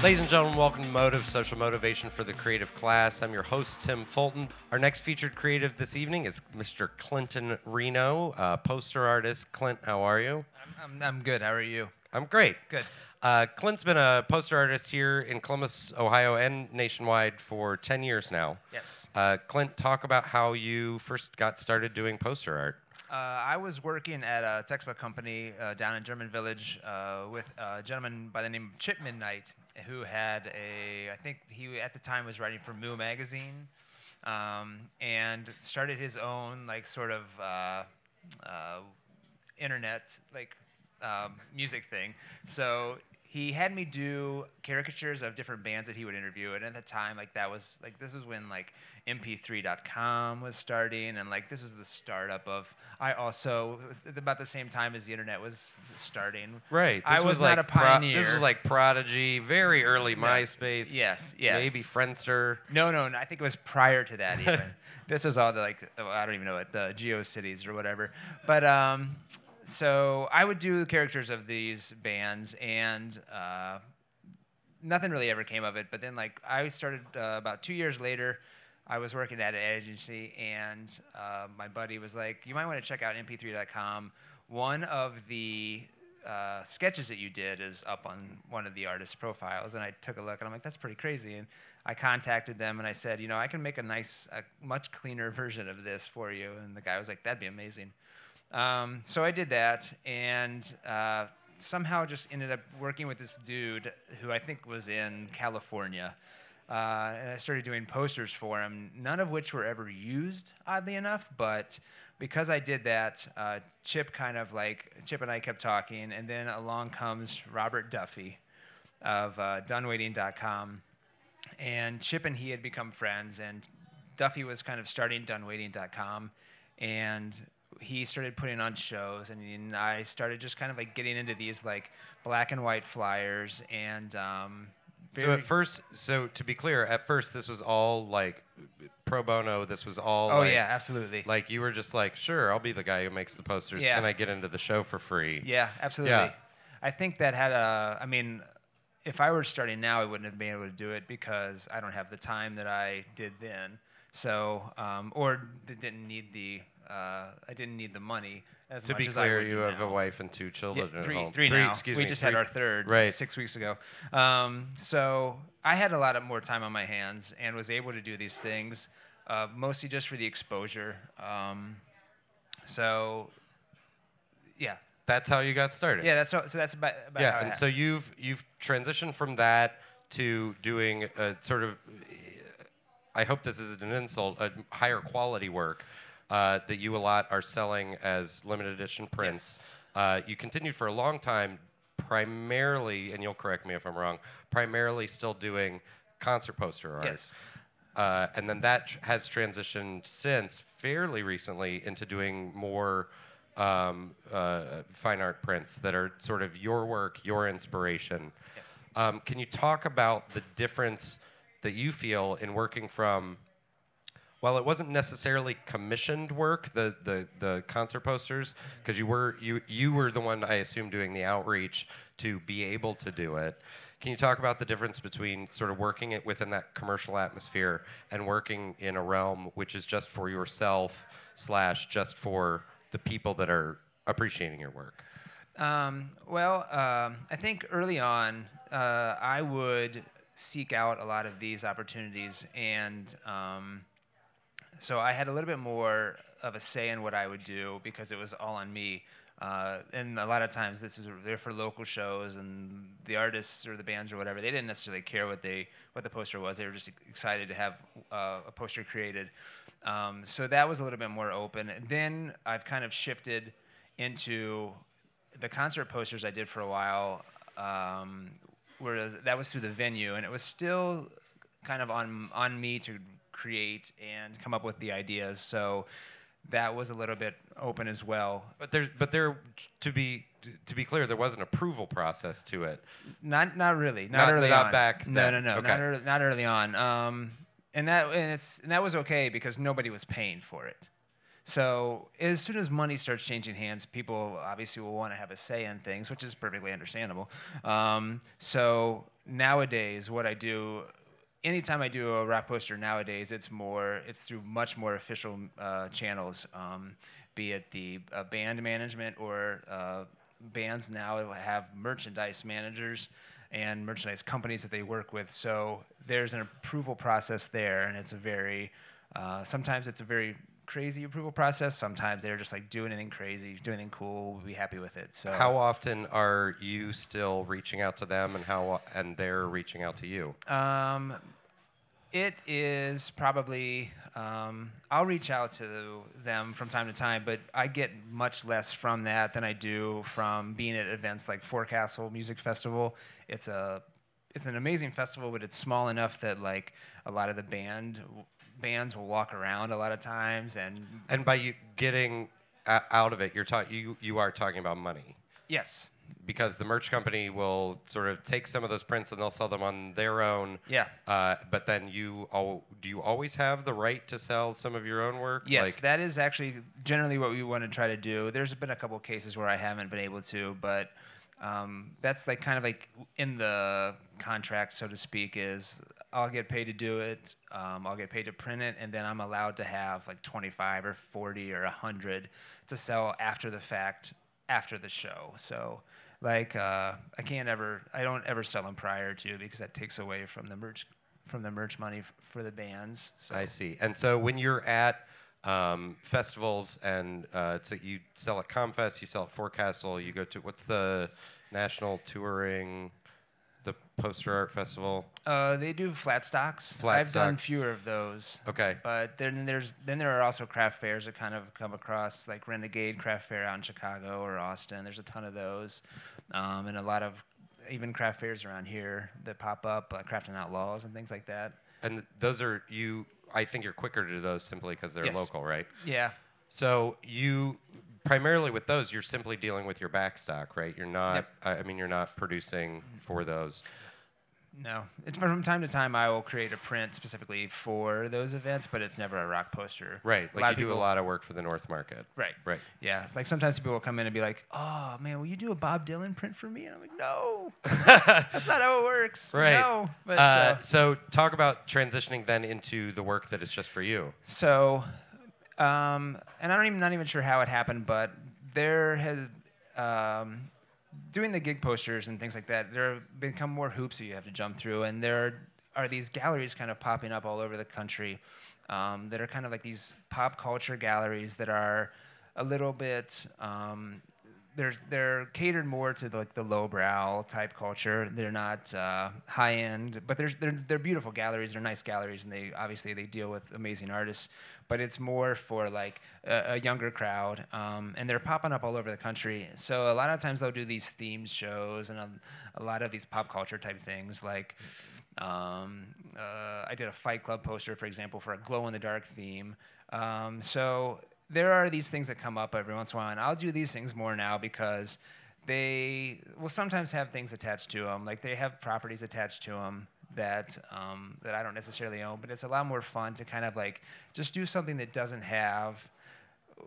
Ladies and gentlemen, welcome to Motive, Social Motivation for the Creative Class. I'm your host, Tim Fulton. Our next featured creative this evening is Mr. Clinton Reno, poster artist. Clint, how are you? I'm good. How are you? I'm great. Good. Clint's been a poster artist here in Columbus, Ohio, and nationwide for 10 years now. Yes. Clint, talk about how you first got started doing poster art. I was working at a textbook company down in German Village with a gentleman by the name of Chip Midnight, who had I think he at the time was writing for Moo magazine, and started his own like sort of internet like music thing. So he had me do caricatures of different bands that he would interview, and at the time, like this was when like MP3.com was starting, and like this was the startup of. I also it was about the same time as the internet was starting. Right. I was not a pioneer. This was like Prodigy, very early MySpace. Yes. Maybe Friendster. No, I think it was prior to that even. This was all the like I don't even know what the GeoCities or whatever, but so I would do characters of these bands, and nothing really ever came of it. But then, like, I started about 2 years later. I was working at an agency, and my buddy was like, "You might want to check out mp3.com. One of the sketches that you did is up on one of the artists' profiles." And I took a look, and I'm like, "That's pretty crazy." And I contacted them, and I said, "I can make a much cleaner version of this for you." And the guy was like, "That'd be amazing." So I did that, and somehow just ended up working with this dude who I think was in California. And I started doing posters for him, none of which were ever used, oddly enough. But because I did that, Chip and I kept talking, and then along comes Robert Duffy of donewaiting.com. And Chip and he had become friends, and Duffy was kind of starting donewaiting.com, and he started putting on shows, and I started just kind of like getting into these like black and white flyers, and So to be clear, at first this was all like pro bono. This was all. Oh like, yeah, absolutely. Like you were just like, sure, I'll be the guy who makes the posters. Yeah. Can I get into the show for free? Yeah, absolutely. Yeah. I think that had I mean, if I were starting now, I wouldn't have been able to do it because I don't have the time that I did then. So, or didn't need I didn't need the money as To much be as I clear, would you do have now. a wife and 2 children Yeah, at home. three now. Excuse we me, just three. had our third Right. 6 weeks ago. So I had a lot more time on my hands and was able to do these things, mostly just for the exposure. So, yeah. That's how you got started. Yeah, that's about Yeah, how it and so you've transitioned from that to doing a sort of, I hope this isn't an insult, a higher quality work that you a lot are selling as limited edition prints. Yes. You continued for a long time, primarily, and you'll correct me if I'm wrong, primarily still doing concert poster art. Yes. And then that has transitioned since fairly recently into doing more fine art prints that are sort of your work, your inspiration. Yep. Can you talk about the difference that you feel in working from, well, it wasn't necessarily commissioned work, the concert posters, because you were the one, I assume, doing the outreach to be able to do it. Can you talk about the difference between sort of working it within that commercial atmosphere and working in a realm which is just for yourself / just for the people that are appreciating your work? I think early on, I would seek out a lot of these opportunities, and so I had a little bit more of a say in what I would do because it was all on me. And a lot of times they're for local shows, and the artists or the bands or whatever, they didn't necessarily care what the poster was. They were just excited to have a poster created. So that was a little bit more open. And then I've kind of shifted into the concert posters I did for a while, whereas that was through the venue, and it was still kind of on me to create and come up with the ideas. So that was a little bit open as well. But to be clear, there was an approval process to it. Not really. Not early not on. back then. No. Okay. Not early on. And that was okay because nobody was paying for it. So as soon as money starts changing hands, people obviously will want to have a say in things, which is perfectly understandable. So nowadays, what I do, anytime I do a rock poster nowadays, it's through much more official channels, be it the band management or bands now have merchandise managers and merchandise companies that they work with. So there's an approval process there, and it's a very, sometimes it's a very crazy approval process. Sometimes they're just like, do anything crazy, do anything cool, we'll be happy with it. So how often are you still reaching out to them, and they're reaching out to you? It is probably, I'll reach out to them from time to time, but I get much less from that than I do from being at events like Forecastle Music Festival. It's an amazing festival, but it's small enough that like a lot of the bands will walk around a lot of times, And by you getting out of it, you are talking about money. Yes. Because the merch company will sort of take some of those prints and they'll sell them on their own. Yeah. But then do you always have the right to sell some of your own work? Yes, that is actually generally what we want to try to do. There's been a couple of cases where I haven't been able to, but that's like kind of like in the contract, so to speak, is I'll get paid to do it, I'll get paid to print it, and then I'm allowed to have like 25 or 40 or 100 to sell after the fact, after the show. So like I don't ever sell them prior to, because that takes away from the merch money for the bands. So. I see. And so when you're at festivals and so you sell at Comfest, you sell at Forecastle, you go to, what's the national touring, the poster art festival? They do flat stocks. I've done fewer of those. Okay. But then there are also craft fairs that kind of come across, like Renegade Craft Fair out in Chicago or Austin. There's a ton of those, and a lot of even craft fairs around here that pop up, Craft and Outlaws and things like that. And those are I think you're quicker to do those simply because they're local, right? Yeah. So you primarily with those, you're simply dealing with your backstock, right? You're not. Yep. I mean, you're not producing for those. No, it's from time to time I will create a print specifically for those events, but it's never a rock poster. Right, like you do a lot of work for the North Market. Right. Right. Yeah, it's like sometimes people will come in and be like, "Oh man, will you do a Bob Dylan print for me?" And I'm like, "No, that's not how it works." Right. No. But, so talk about transitioning then into the work that is just for you. So, and not even sure how it happened, but there has. Doing the gig posters and things like that, there have become more hoops that you have to jump through, and there are these galleries kind of popping up all over the country that are kind of like these pop culture galleries that are a little bit. They're catered more to the lowbrow type culture. They're not high end, but they're beautiful galleries. They're nice galleries, and they deal with amazing artists. But it's more for like a younger crowd, and they're popping up all over the country. So a lot of times they'll do these themed shows and a lot of these pop culture type things. Like I did a Fight Club poster, for example, for a glow in the dark theme. So there are these things that come up every once in a while, and I'll do these things more now because they will sometimes have things attached to them. Like they have properties attached to them that I don't necessarily own, but it's a lot more fun to kind of like just do something that doesn't have.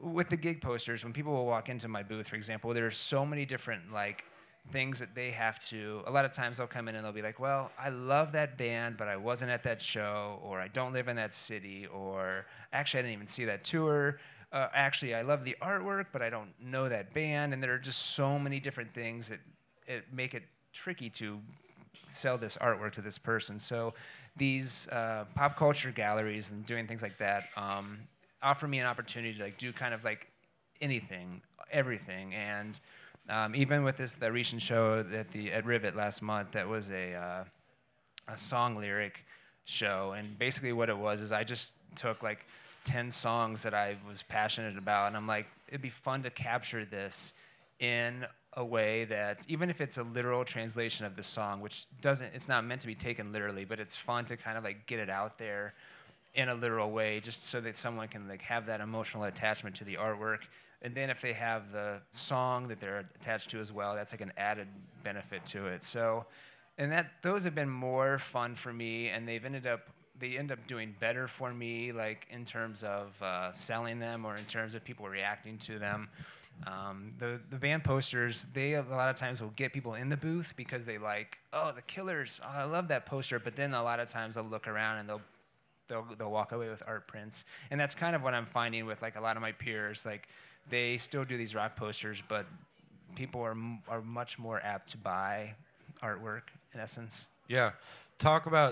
With the gig posters, when people will walk into my booth, for example, there's so many different like things that they have to. A lot of times they'll come in and they'll be like, "Well, I love that band, but I wasn't at that show, or I don't live in that city, or actually I didn't even see that tour. Actually, I love the artwork, but I don't know that band." And there are just so many different things that make it tricky to sell this artwork to this person. So these pop culture galleries and doing things like that offer me an opportunity to like do kind of like anything, everything. And even with the recent show at Rivet last month, that was a song lyric show. And basically what it was is I just took like 10 songs that I was passionate about, and I'm like, it'd be fun to capture this in a way that, even if it's a literal translation of the song, which it's not meant to be taken literally, but it's fun to kind of like get it out there in a literal way, just so that someone can like have that emotional attachment to the artwork. And then if they have the song that they're attached to as well, that's like an added benefit to it. So, and those have been more fun for me, and they've ended up they end up doing better for me, like in terms of selling them or in terms of people reacting to them. The band posters, they a lot of times will get people in the booth because they like, oh, the Killers, oh, I love that poster. But then a lot of times they'll look around and they'll walk away with art prints. And that's kind of what I'm finding with like a lot of my peers. Like they still do these rock posters, but people are much more apt to buy artwork in essence. Yeah.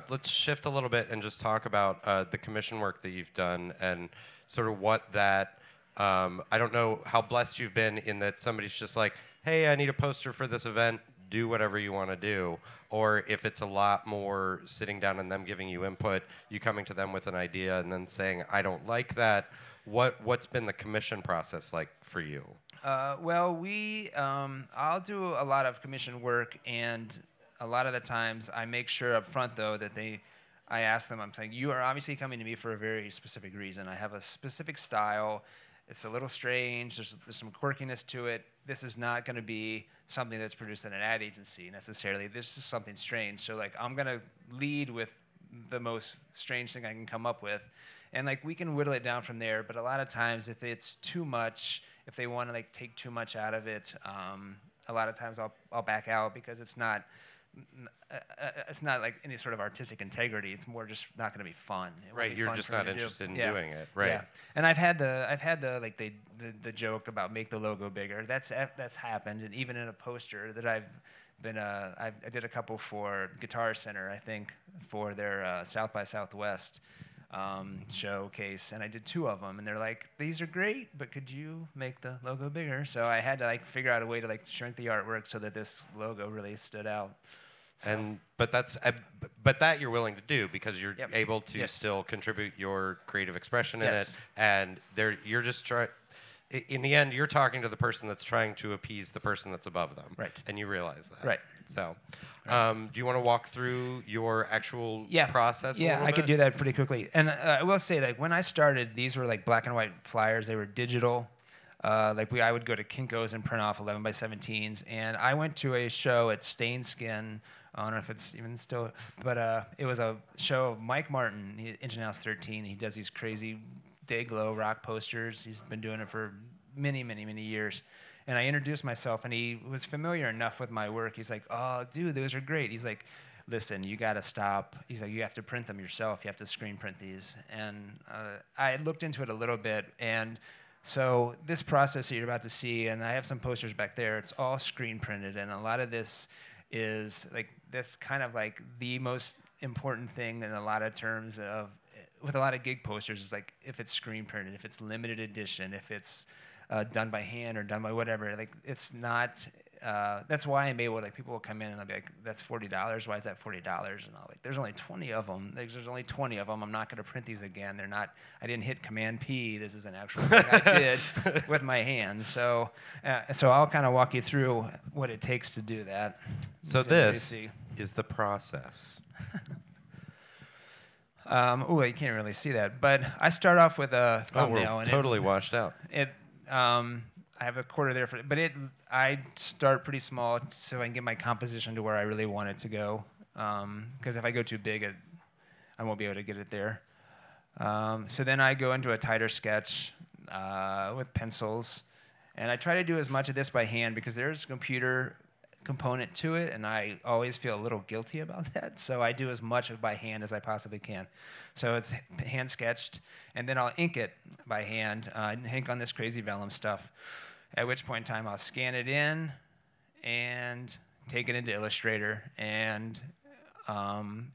Let's shift a little bit and just talk about the commission work that you've done and sort of what that, I don't know how blessed you've been in that somebody's just like, hey, I need a poster for this event, do whatever you want to do. Or if it's a lot more sitting down and them giving you input, you coming to them with an idea and then saying, I don't like that. What's been the commission process like for you? Well, I'll do a lot of commission work, and a lot of the times I make sure up front, though, that I ask them, I'm saying, you are obviously coming to me for a very specific reason. I have a specific style. It's a little strange. There's some quirkiness to it. This is not going to be something that's produced in an ad agency necessarily. This is something strange. So, like, I'm going to lead with the most strange thing I can come up with. And, like, we can whittle it down from there. But a lot of times, if it's too much, if they want to, like, take too much out of it, a lot of times I'll back out because it's not like any sort of artistic integrity. It's more just not going to be fun. Right, you're just not interested in doing it. Right. Yeah. And I've had the joke about make the logo bigger. That's happened, and even in a poster that I did a couple for Guitar Center, I think, for their South by Southwest showcase, and I did 2 of them, and they're like, these are great, but could you make the logo bigger? So I had to like figure out a way to like shrink the artwork so that this logo really stood out. So. But that you're willing to do because you're Yep. able to Yes. still contribute your creative expression in Yes. it, and you're just trying. In the end, you're talking to the person that's trying to appease the person that's above them, Right. And you realize that, Right. So, do you want to walk through your actual process? Yeah, a little I could bit? do that pretty quickly. And I will say, like, when I started, these were like black and white flyers. They were digital. I would go to Kinko's and print off 11 by 17s. And I went to a show at Stain Skin. I don't know if it's even still, but it was a show of Mike Martin, Engine House 13. He does these crazy day glow rock posters. He's been doing it for many, many, many years. And I introduced myself, and he was familiar enough with my work. He's like, oh, dude, those are great. He's like, listen, you got to stop. He's like, you have to print them yourself. You have to screen print these. And I looked into it a little bit, and so this process that you're about to see, and I have some posters back there, it's all screen printed, and a lot of this is like, that's kind of like the most important thing in a lot of terms of, with a lot of gig posters, is like if it's screen printed, if it's limited edition, if it's done by hand or done by whatever, like it's not. That's why I'm able. Like people will come in and I'll be like, "That's $40. Why is that $40?" And I'll like, "There's only 20 of them. There's only 20 of them. I'm not going to print these again. They're not. I didn't hit Command P. This is an actual thing I did with my hands. So I'll kind of walk you through what it takes to do that. So this is the process. You can't really see that, but I start off with a thumbnail. We're totally washed out. I have a quarter there but I start pretty small so I can get my composition to where I really want it to go. Because if I go too big, I won't be able to get it there. So then I go into a tighter sketch with pencils, and I try to do as much of this by hand because there's a computer component to it, and I always feel a little guilty about that. So I do as much of by hand as I possibly can. So it's hand sketched, and then I'll ink it by hand, ink on this crazy vellum stuff. At which point in time I'll scan it in and take it into Illustrator, and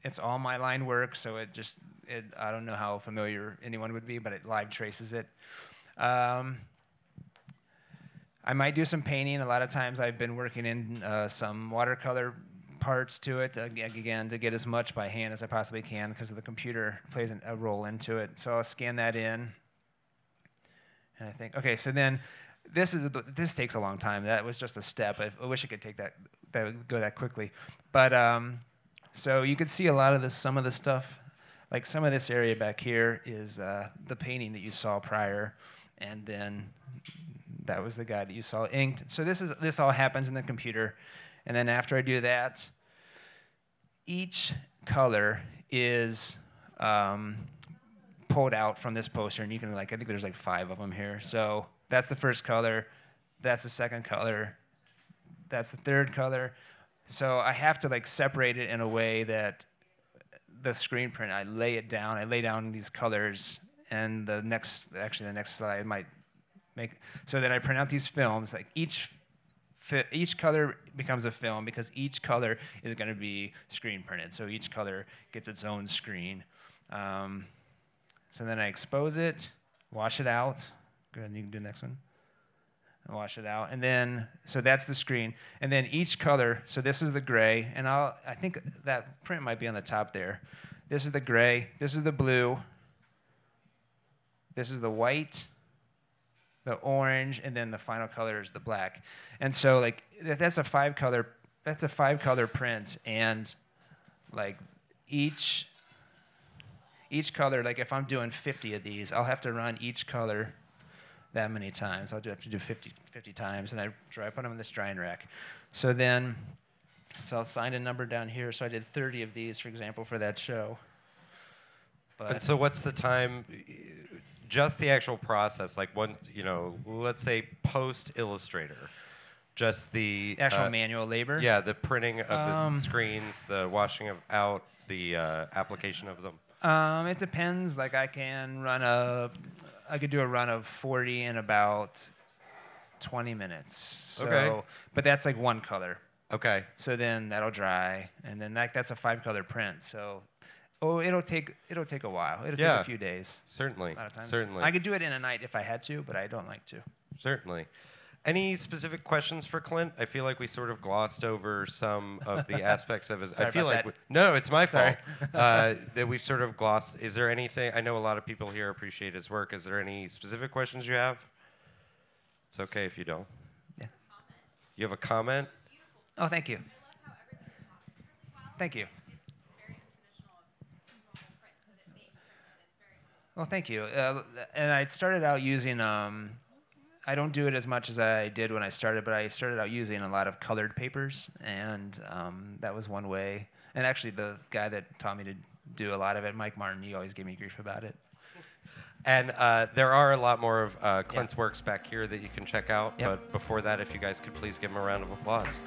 it's all my line work. So I don't know how familiar anyone would be, but it live traces it. I might do some painting. A lot of times I've been working in some watercolor parts to it, again, to get as much by hand as I possibly can because the computer plays a role into it. So I'll scan that in. And I think, okay, so then this takes a long time. That was just a step. I wish I could go that quickly. But so you could see a lot of some of the stuff, like some of this area back here is the painting that you saw prior, and then that was the guy that you saw inked. So this all happens in the computer. And then after I do that, each color is pulled out from this poster, and you can I think there's like 5 of them here. So that's the first color, that's the second color, that's the third color. So I have to separate it in a way that the screen print, I lay down these colors, and the next slide might make, so then I print out these films, each color becomes a film because each color is going to be screen printed. So each color gets its own screen. So then I expose it, wash it out. Go ahead, you can do the next one. And wash it out. And then, so that's the screen. And then each color, so this is the gray, and I think that print might be on the top there. This is the gray, this is the blue, this is the white, the orange, and then the final color is the black. And so that's a 5-color print, and each color, if I'm doing 50 of these, I'll have to run each color that many times. I'll have to do 50 times, and I put them in this drying rack. So then, I'll sign a number down here. So I did 30 of these, for example, for that show. And so what's the time, just the actual process, let's say post Illustrator, just the actual manual labor? Yeah, the printing of the screens, the washing out, the application of them. It depends. I could do a run of 40 in about 20 minutes. So, okay. But that's one color. Okay. So then that'll dry, and then that's a 5-color print. So, it'll take a while. It'll take a few days. Certainly. A lot of times. Certainly. I could do it in a night if I had to, but I don't like to. Certainly. Any specific questions for Clint? I feel like we sort of glossed over some of the aspects of his. Sorry I feel about like that. no, it's my fault that we've sort of glossed. Is there anything? I know a lot of people here appreciate his work. Is there any specific questions you have? It's okay if you don't. Yeah. You have a comment? Oh, thank you. Thank you. Well, thank you. And I started out using. I don't do it as much as I did when I started, but I started out using a lot of colored papers, and that was one way. And actually, the guy that taught me to do a lot of it, Mike Martin, he always gave me grief about it. And there are a lot more of Clint's works back here that you can check out. Yep. But before that, if you guys could please give him a round of applause.